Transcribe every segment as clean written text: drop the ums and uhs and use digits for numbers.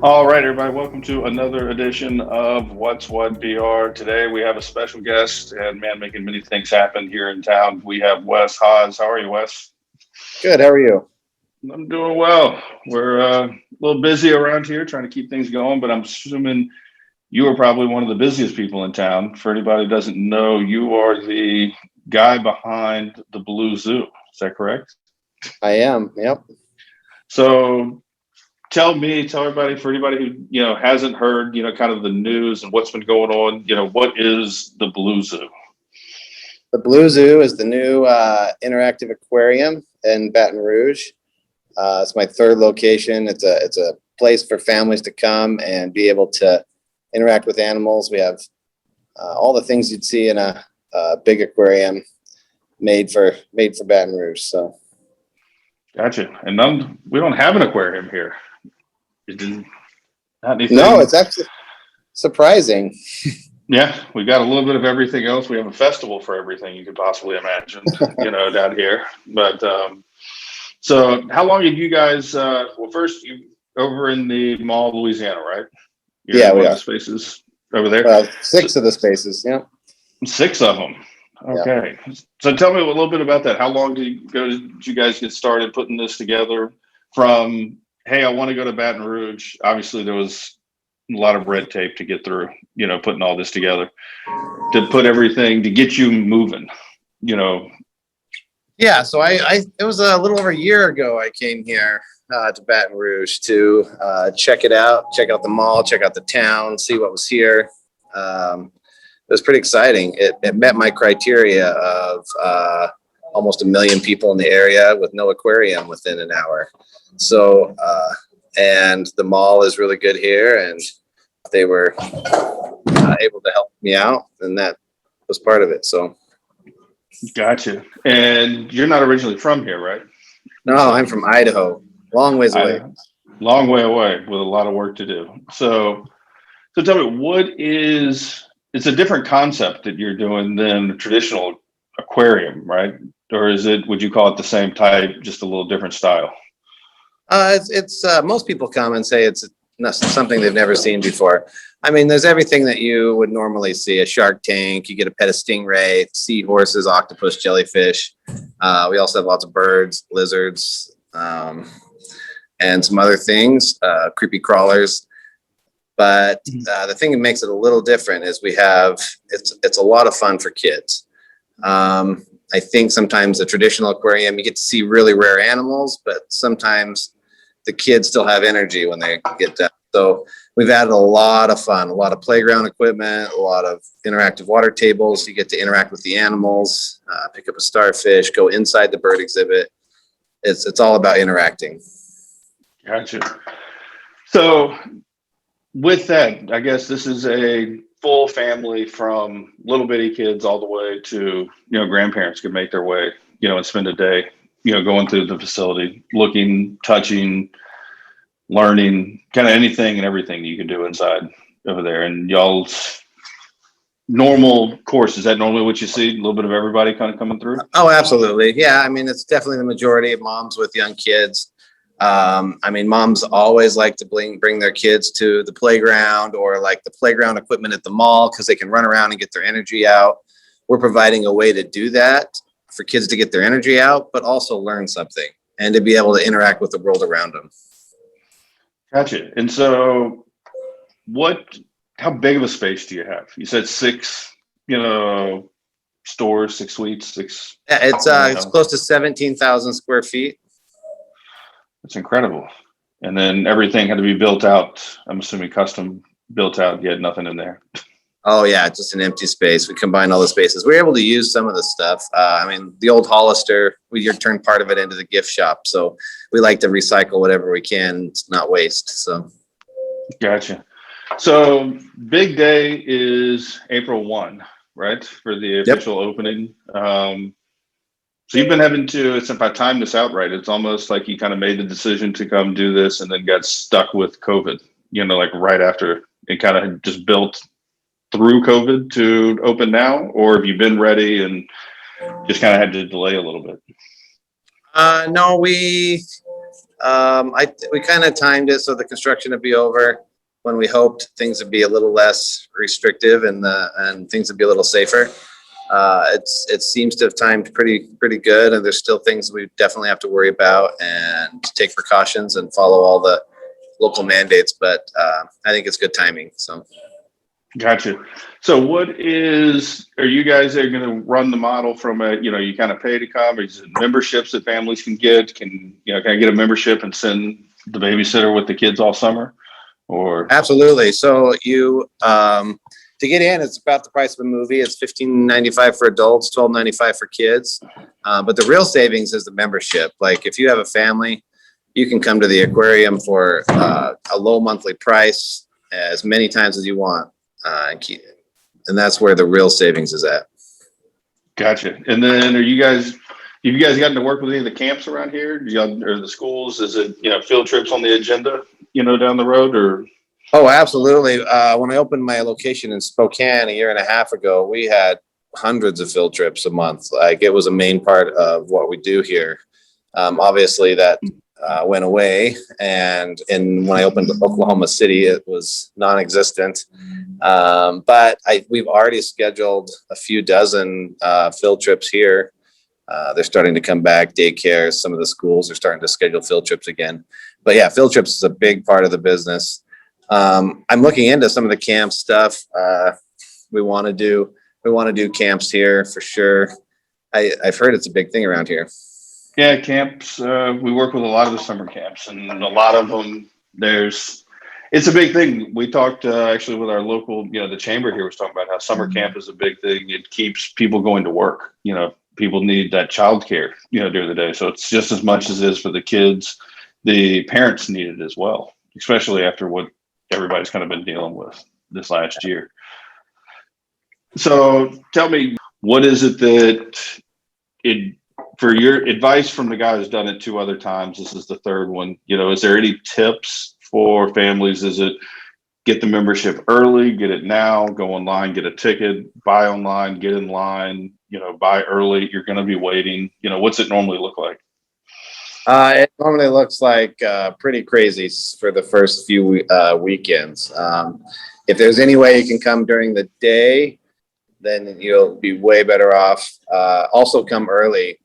All right, everybody, welcome to another edition of What's What BR. Today we have a special guest and man making many things happen here in town. We have Wes Haws. How are you, Wes? Good. How are you? I'm doing well. We're a little busy around here trying to keep things going, but I'm assuming you are probably one of the busiest people in town. For anybody who doesn't know, you are the guy behind the Blue Zoo. Is that correct? I am. Yep. So tell everybody, for anybody who hasn't heard kind of the news and what's been going on, what is the Blue Zoo? The Blue Zoo is the new interactive aquarium in Baton Rouge. It's my third location. It's a place for families to come and be able to interact with animals. We have all the things you'd see in a big aquarium made for Baton Rouge. So Gotcha. And we don't have an aquarium here. It didn't, not anything. no, it's actually surprising. Yeah, we got a little bit of everything else. We have a festival for everything you could possibly imagine, down here. But so how long have you guys? Well, first you over in the Mall of Louisiana, right? You're Yeah, in we one of are. the spaces over there. Six of the spaces. Yeah. Six of them. Yeah. Okay. So tell me a little bit about that. How long did you guys get started putting this together from, hey, I want to go to Baton Rouge? Obviously, there was a lot of red tape to get through, putting all this together, to put everything, to get you moving, Yeah, so I it was a little over a year ago I came here to Baton Rouge to check check out the mall, check out the town, see what was here. It was pretty exciting. It met my criteria of almost 1 million people in the area with no aquarium within an hour. So, and the mall is really good here, and they were able to help me out, and that was part of it. So. Gotcha. And you're not originally from here, right? No, I'm from Idaho, long ways away. Long way away with a lot of work to do. So tell me, it's a different concept that you're doing than a traditional aquarium, right? Or would you call it the same type, just a little different style? It's most people come and say it's something they've never seen before. I mean, there's everything that you would normally see: a shark tank, you get a pet of stingray, seahorses, octopus, jellyfish. We also have lots of birds, lizards, and some other things, creepy crawlers. But the thing that makes it a little different is it's a lot of fun for kids. I think sometimes the traditional aquarium, you get to see really rare animals, but sometimes the kids still have energy when they get down. So we've added a lot of fun, a lot of playground equipment, a lot of interactive water tables. You get to interact with the animals, pick up a starfish, go inside the bird exhibit. It's all about interacting. Gotcha. So with that, I guess this is a full family from little bitty kids all the way to, grandparents could make their way, and spend a day, going through the facility, looking, touching, learning, kind of anything and everything you can do inside over there. And y'all's normal course, is that normally what you see? A little bit of everybody kind of coming through? Oh, absolutely. Yeah. I mean, it's definitely the majority of moms with young kids. I mean, moms always like to bring their kids to the playground or like the playground equipment at the mall because they can run around and get their energy out. We're providing a way to do that for kids to get their energy out, but also learn something and to be able to interact with the world around them. Gotcha. And so how big of a space do you have? You said six, stores, six suites, six. Yeah, it's close to 17,000 square feet. That's incredible. And then everything had to be built out. I'm assuming custom built out. You had nothing in there. Oh yeah, just an empty space. We combined all the spaces. We were able to use some of the stuff. I mean, the old Hollister, we turned part of it into the gift shop. So we like to recycle whatever we can, not waste. So. Gotcha. So big day is April 1, right? For the official opening. So you've been having to, if I time this out right, it's almost like you kind of made the decision to come do this and then got stuck with COVID, like right after it kind of just built through COVID to open now, or have you been ready and just kind of had to delay a little bit? No, we We kind of timed it so the construction would be over when we hoped things would be a little less restrictive and things would be a little safer. It seems to have timed pretty good, and there's still things we definitely have to worry about and take precautions and follow all the local mandates. But I think it's good timing. So. Gotcha. So are you guys are going to run the model from you kind of pay to come? Is it memberships that families can get? Can I get a membership and send the babysitter with the kids all summer? Or Absolutely. So to get in, it's about the price of a movie. It's $15.95 for adults, $12.95 for kids. But the real savings is the membership. Like if you have a family, you can come to the aquarium for a low monthly price as many times as you want. And that's where the real savings is at. Gotcha. And then have you guys gotten to work with any of the camps around here? Or the schools? Is it, field trips on the agenda, down the road or? Oh, absolutely. When I opened my location in Spokane a year and a half ago, we had hundreds of field trips a month. Like it was a main part of what we do here. Obviously that went away, and when I opened Oklahoma City, it was non-existent. But we've already scheduled a few dozen field trips here. They're starting to come back. Daycare, some of the schools are starting to schedule field trips again. But yeah, field trips is a big part of the business. I'm looking into some of the camp stuff. We want to do camps here for sure. I've heard it's a big thing around here. Yeah, camps. We work with a lot of the summer camps, and a lot of them. It's a big thing. We talked actually with our local, the chamber here was talking about how summer camp is a big thing. It keeps people going to work. People need that childcare, during the day. So it's just as much as it is for the kids. The parents need it as well, especially after what everybody's kind of been dealing with this last year. So tell me, what is it that for your advice from the guy who's done it 2 other times, this is the third one, is there any tips for families? Is it get the membership early, get it now, go online, get a ticket, buy online, get in line, buy early, you're going to be waiting, what's it normally look like? It normally looks like pretty crazy for the first few weekends. If there's any way you can come during the day, then you'll be way better off. Also come early.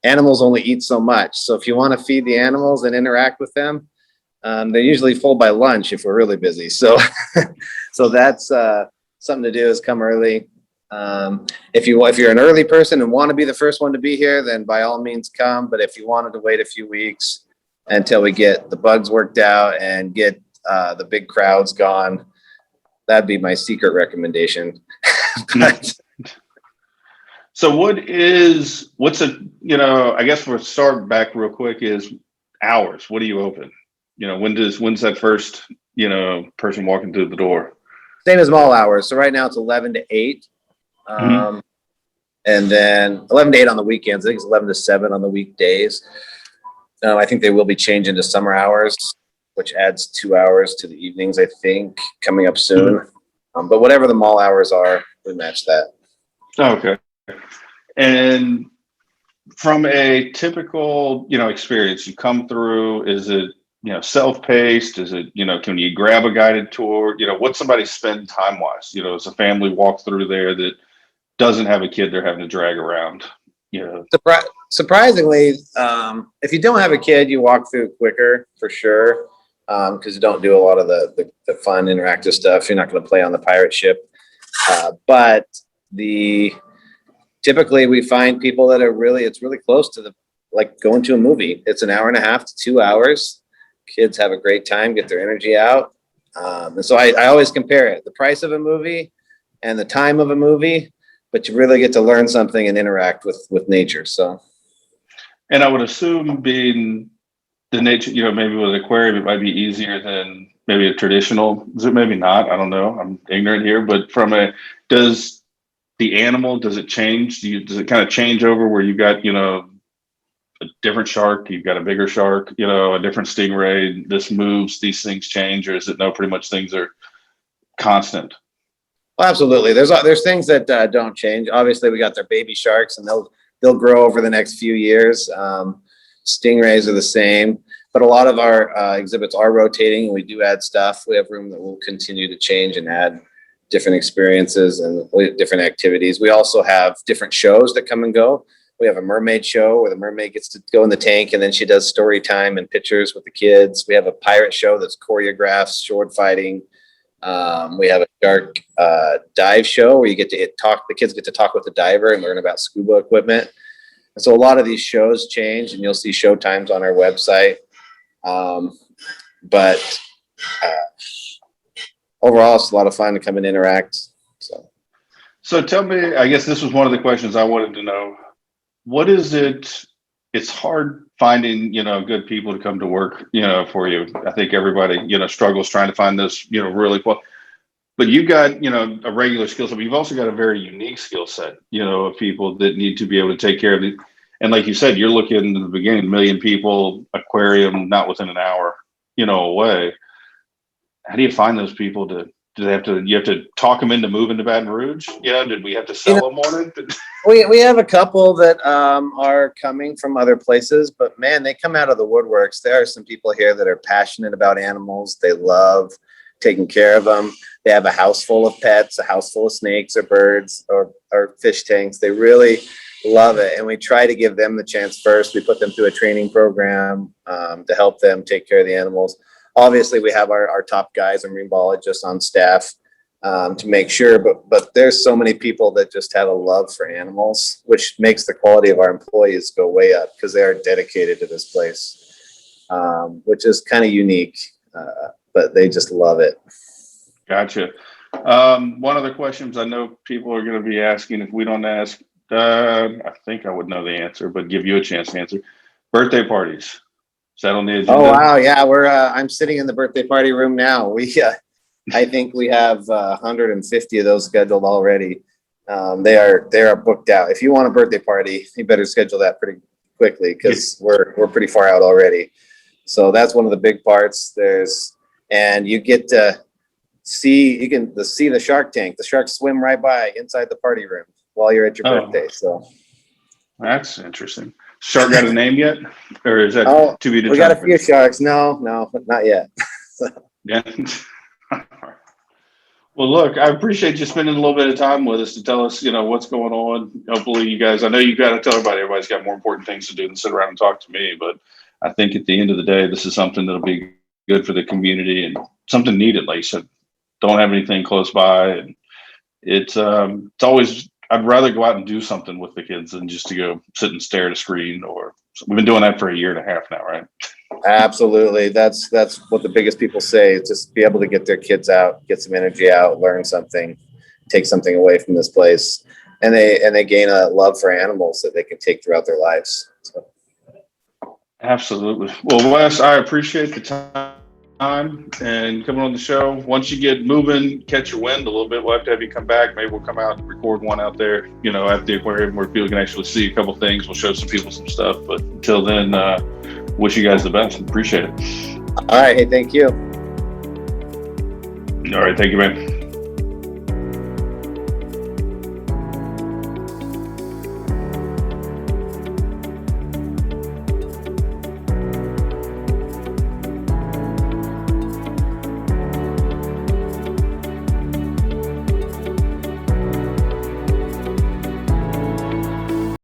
Animals only eat so much. So if you want to feed the animals and interact with them, they're usually full by lunch if we're really busy. So, so that's something to do is come early. If you're an early person and want to be the first one to be here, then by all means come. But if you wanted to wait a few weeks until we get the bugs worked out and get the big crowds gone, that'd be my secret recommendation. But, so I guess we'll start back real quick is hours. What do you open? When's that first, person walking through the door? same as mall hours. So right now it's 11 to 8. And then 11 to 8 on the weekends. I think it's 11 to 7 on the weekdays. I think they will be changing to summer hours, which adds 2 hours to the evenings, I think, coming up soon. But whatever the mall hours are, we match that. Okay. And from a typical, experience, you come through, is it, self-paced? Is it, can you grab a guided tour? What's somebody spend time-wise? As a family walk through there that doesn't have a kid they're having to drag around, Surprisingly, if you don't have a kid, you walk through quicker for sure, because you don't do a lot of the fun interactive stuff. You're not going to play on the pirate ship, but typically we find people that are it's really close to like going to a movie. It's an hour and a half to 2 hours. Kids have a great time, get their energy out, and so I always compare it, the price of a movie and the time of a movie. But you really get to learn something and interact with nature. So, and I would assume being the nature, maybe with an aquarium, it might be easier than maybe a traditional. Is it maybe not? I don't know. I'm ignorant here, but does the animal, does it change? Does it kind of change over where you've got, a different shark, you've got a bigger shark, a different stingray, this moves, these things change, or is it no, pretty much things are constant? Well, absolutely. There's things that don't change. Obviously, we got their baby sharks, and they'll grow over the next few years. Stingrays are the same. But a lot of our exhibits are rotating, and we do add stuff. We have room that will continue to change and add different experiences and different activities. We also have different shows that come and go. We have a mermaid show where the mermaid gets to go in the tank and then she does story time and pictures with the kids. We have a pirate show that's choreographed sword fighting. We have a shark dive show where you get to talk. The kids get to talk with the diver and learn about scuba equipment. And so a lot of these shows change, and you'll see show times on our website. But overall, it's a lot of fun to come and interact. So tell me, I guess this was one of the questions I wanted to know. What is it? It's hard finding, good people to come to work, for you. I think everybody, struggles trying to find this, really well. But you've got, a regular skill set, but you've also got a very unique skill set, of people that need to be able to take care of it. And like you said, you're looking in the beginning, 1 million people, aquarium, not within an hour, away. How do you find those people you have to talk them into moving to Baton Rouge? Did we have to sell them on it? We have a couple that are coming from other places, but man, they come out of the woodworks. There are some people here that are passionate about animals. They love taking care of them. They have a house full of pets, a house full of snakes or birds or fish tanks. They really love it. And we try to give them the chance first. We put them through a training program to help them take care of the animals. Obviously, we have our top guys and marine biologists on staff to make sure, but there's so many people that just have a love for animals, which makes the quality of our employees go way up because they are dedicated to this place, which is kind of unique, but they just love it. Gotcha. One of the questions I know people are going to be asking, if we don't ask, I think I would know the answer, but give you a chance to answer. Birthday parties. Is that on the agenda? Oh, wow. Yeah, I'm sitting in the birthday party room now. I think we have 150 of those scheduled already. They are booked out. If you want a birthday party, you better schedule that pretty quickly because we're pretty far out already. So that's one of the big parts. And you get to see the shark tank. The sharks swim right by inside the party room while you're at your birthday. So that's interesting. Shark got a name yet, or is that to be determined? We got a few sharks. No, not yet. Yeah. Well, look, I appreciate you spending a little bit of time with us to tell us, what's going on. Hopefully, you guys. I know you've got to tell everybody's got more important things to do than sit around and talk to me. But I think at the end of the day, this is something that'll be good for the community and something needed. Like you said, don't have anything close by, and it's always. I'd rather go out and do something with the kids than just to go sit and stare at a screen. We've been doing that for 1.5 years now, right? Absolutely. That's what the biggest people say, is just be able to get their kids out, get some energy out, learn something, take something away from this place. And they gain a love for animals that they can take throughout their lives. So. Absolutely. Well, Wes, I appreciate the time and coming on the show. Once you get moving, catch your wind a little bit, we'll have to have you come back. Maybe we'll come out and record one out there, at the aquarium where people can actually see a couple things. We'll show some people some stuff. But until then, wish you guys the best. Appreciate it. All right. Hey, thank you. All right. Thank you, man.